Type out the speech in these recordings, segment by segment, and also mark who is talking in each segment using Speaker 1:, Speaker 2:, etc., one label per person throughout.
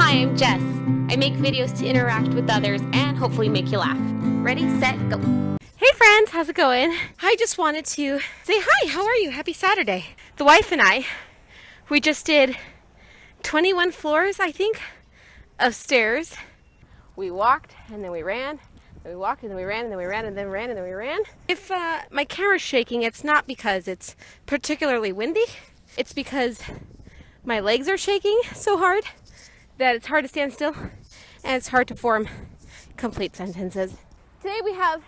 Speaker 1: Hi, I'm Jess. I make videos to interact with others and hopefully make you laugh. Ready, set, go. Hey friends, how's it going? I just wanted to say hi, how are you? Happy Saturday. The wife and I, we just did 21 floors, I think, of stairs. We walked and then we ran. Then we walked and then we ran and then we ran and then we ran and then we ran. If my camera's shaking, it's not because it's particularly windy. It's because my legs are shaking so hard that it's hard to stand still and it's hard to form complete sentences. Today we have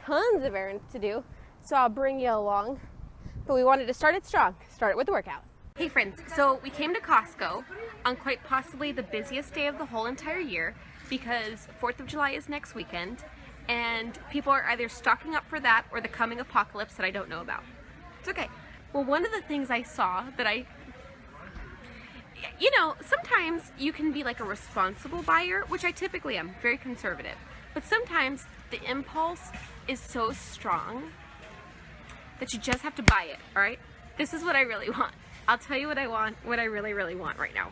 Speaker 1: tons of errands to do, so I'll bring you along. But we wanted to start it strong. Start it with the workout. Hey friends, so we came to Costco on quite possibly the busiest day of the whole entire year because 4th of July is next weekend and people are either stocking up for that or the coming apocalypse that I don't know about. It's okay. Well, one of the things I saw that you know, sometimes you can be like a responsible buyer, which I typically am, very conservative. But sometimes the impulse is so strong that you just have to buy it, all right? This is what I really want. I'll tell you what I want, what I really, really want right now.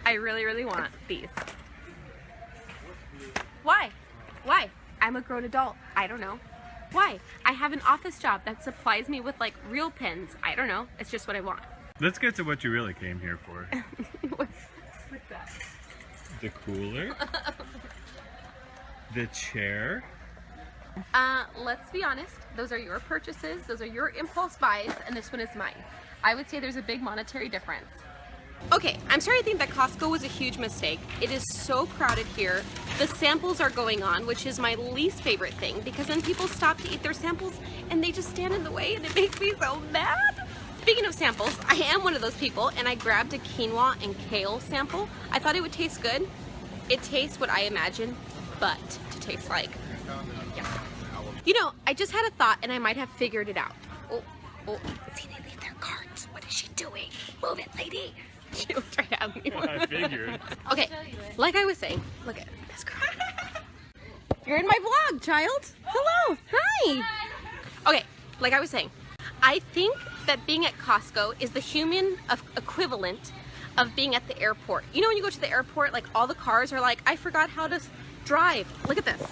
Speaker 1: I really, really want these. Why? Why? I'm a grown adult. I don't know. Why? I have an office job that supplies me with like real pens. I don't know. It's just what I want.
Speaker 2: Let's get to what you really came here for.
Speaker 1: What's that?
Speaker 2: The cooler. The chair.
Speaker 1: Let's be honest. Those are your purchases. Those are your impulse buys, and this one is mine. I would say there's a big monetary difference. Okay, I'm starting to think that Costco was a huge mistake. It is so crowded here. The samples are going on, which is my least favorite thing, because then people stop to eat their samples and they just stand in the way and it makes me so mad. Speaking of samples, I am one of those people and I grabbed a quinoa and kale sample. I thought it would taste good. It tastes what I imagine, but to taste like. Yeah. You know, I just had a thought and I might have figured it out. Oh, see, they leave their carts. What is she doing? Move it, lady. She was trying to have me.
Speaker 2: I figured.
Speaker 1: Okay, like I was saying, look at this girl. You're in my vlog, child. Hello. Hi. Okay, like I was saying, I think that being at Costco is the human equivalent of being at the airport. You know when you go to the airport, like all the cars are like, I forgot how to drive. Look at this.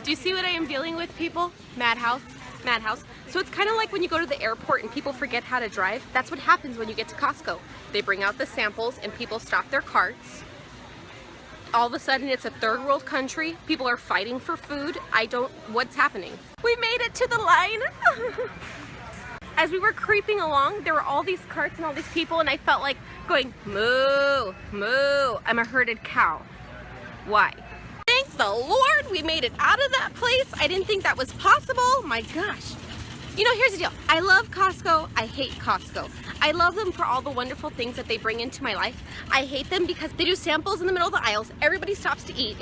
Speaker 1: Do you see what I am dealing with, people? Madhouse. Madhouse. So it's kind of like when you go to the airport and people forget how to drive. That's what happens when you get to Costco. They bring out the samples and people stop their carts. All of a sudden it's a third world country. People are fighting for food. What's happening? We made it to the line. As we were creeping along, there were all these carts and all these people and I felt like going, moo, moo. I'm a herded cow. Why? Thank the Lord we made it out of that place. I didn't think that was possible. My gosh. You know, here's the deal. I love Costco. I hate Costco. I love them for all the wonderful things that they bring into my life. I hate them because they do samples in the middle of the aisles. Everybody stops to eat.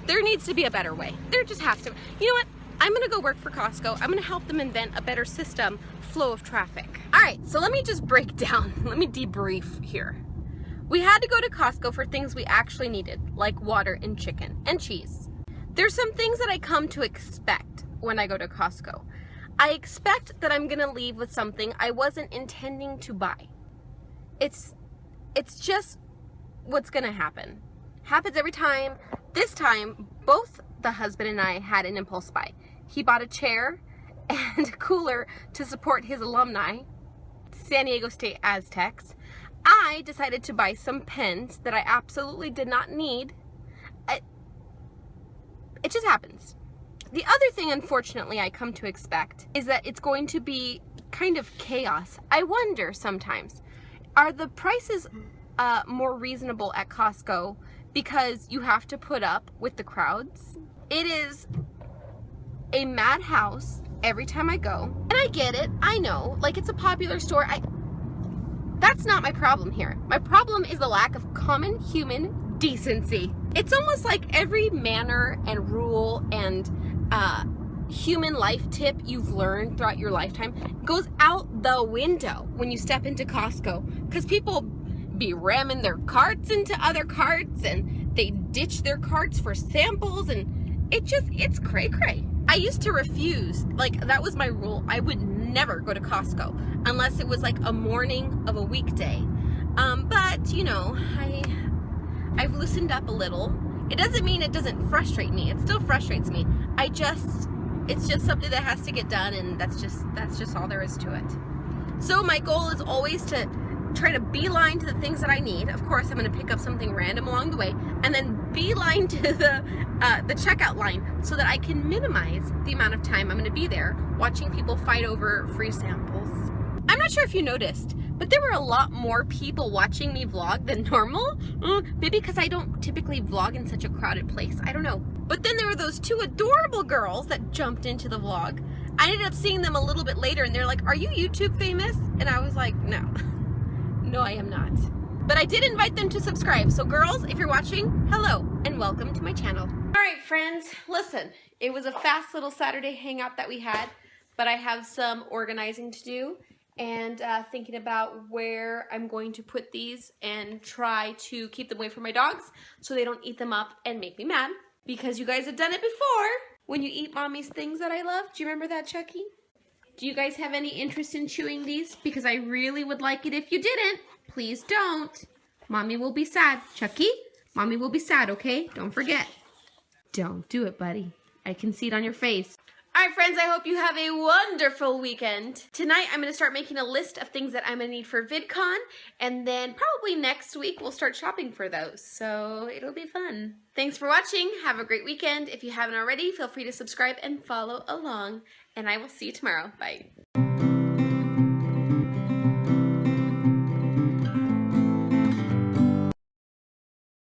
Speaker 1: There needs to be a better way. There just has to. You know what? I'm gonna go work for Costco. I'm gonna help them invent a better system, flow of traffic. All right, so let me just break down. Let me debrief here. We had to go to Costco for things we actually needed, like water and chicken and cheese. There's some things that I come to expect when I go to Costco. I expect that I'm gonna leave with something I wasn't intending to buy. It's just what's gonna happen. Happens every time. This time, both the husband and I had an impulse buy. He bought a chair and a cooler to support his alumni, San Diego State Aztecs. I decided to buy some pens that I absolutely did not need. It just happens. The other thing, unfortunately, I come to expect is that it's going to be kind of chaos. I wonder sometimes, are the prices more reasonable at Costco because you have to put up with the crowds? It is a madhouse every time I go. And I get it. I know. Like, it's a popular store. That's not my problem here. My problem is the lack of common human decency. It's almost like every manner and rule and human life tip you've learned throughout your lifetime goes out the window when you step into Costco, because people be ramming their carts into other carts and they ditch their carts for samples, and it's cray cray. I used to refuse, like that was my rule. I would never go to Costco unless it was like a morning of a weekday. But you know, I've loosened up a little. It doesn't mean it doesn't frustrate me. It still frustrates me. It's just something that has to get done, and that's just all there is to it. So my goal is always to try to beeline to the things that I need. Of course, I'm going to pick up something random along the way, and then beeline to the checkout line so that I can minimize the amount of time I'm going to be there watching people fight over free samples. I'm not sure if you noticed, but there were a lot more people watching me vlog than normal. Maybe because I don't typically vlog in such a crowded place. I don't know. But then there were those two adorable girls that jumped into the vlog. I ended up seeing them a little bit later, and they're like, "Are you YouTube famous?" And I was like, "No." No, I am not. But I did invite them to subscribe. So girls, if you're watching, hello and welcome to my channel. All right, friends, listen, it was a fast little Saturday hangout that we had, but I have some organizing to do and thinking about where I'm going to put these and try to keep them away from my dogs so they don't eat them up and make me mad, because you guys have done it before when you eat mommy's things that I love. Do you remember that, Chucky? Do you guys have any interest in chewing these? Because I really would like it if you didn't. Please don't. Mommy will be sad. Chucky, Mommy will be sad, okay? Don't forget. Don't do it, buddy. I can see it on your face. All right, friends, I hope you have a wonderful weekend. Tonight, I'm going to start making a list of things that I'm going to need for VidCon, and then probably next week, we'll start shopping for those, so it'll be fun. Thanks for watching. Have a great weekend. If you haven't already, feel free to subscribe and follow along, and I will see you tomorrow. Bye.